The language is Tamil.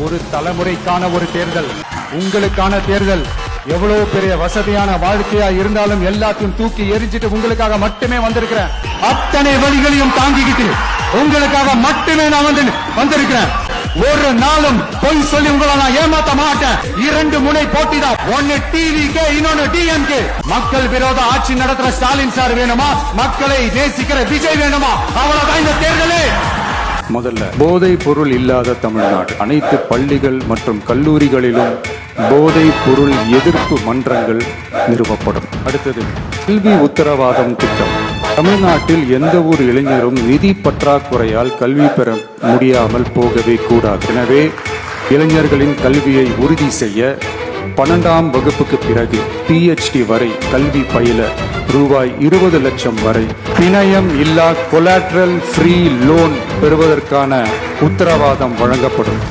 ஒரு தலைமுறைக்கான ஒரு தேர்தல், உங்களுக்கான தேர்தல். எவ்வளவு பெரிய வசதியான வாழ்க்கையா இருந்தாலும் எல்லாத்தையும் தூக்கி எரிஞ்சிட்டு உங்களுக்காக மட்டுமே வந்திருக்கிறேன். அத்தனை வழிகளையும் தாங்கிக்கிட்டு உங்களுக்காக மட்டுமே நான் வந்திருக்கிறேன். ஒரு நாளும் பொய் சொல்லி உங்களை நான் ஏமாத்த மாட்டேன். 2 முனை போட்டி தான். ஒன்னு டிவிகே, இன்னொன்னு டிஎம்கே. மக்கள் விரோத ஆட்சி நடத்துற ஸ்டாலின் சார் வேணுமா, மக்களை நேசிக்கிற விஜய் வேணுமா? அவ்வளவுதான் இந்த தேர்தலே. முதல்ல போதை பொருள் இல்லாத தமிழ்நாடு. அனைத்து பள்ளிகள் மற்றும் கல்லூரிகளிலும் போதை பொருள் எதிர்ப்பு மன்றங்கள் நிறுவப்படும். அடுத்தது கல்வி உத்தரவாதம் திட்டம். தமிழ்நாட்டில் எந்த ஒரு இளைஞரும் நிதி பற்றாக்குறையால் கல்வி பெற முடியாமல் போகவே கூடாது. எனவே இளைஞர்களின் கல்வியை உறுதி செய்ய 12ஆம் வகுப்புக்கு பிறகு PhD வரை கல்வி பயில ரூபாய் 20 லட்சம் வரை பிணையம் இல்லா கொலாட்ரல் ஃப்ரீ லோன் பெறுவதற்கான உத்தரவாதம் வழங்கப்படும்.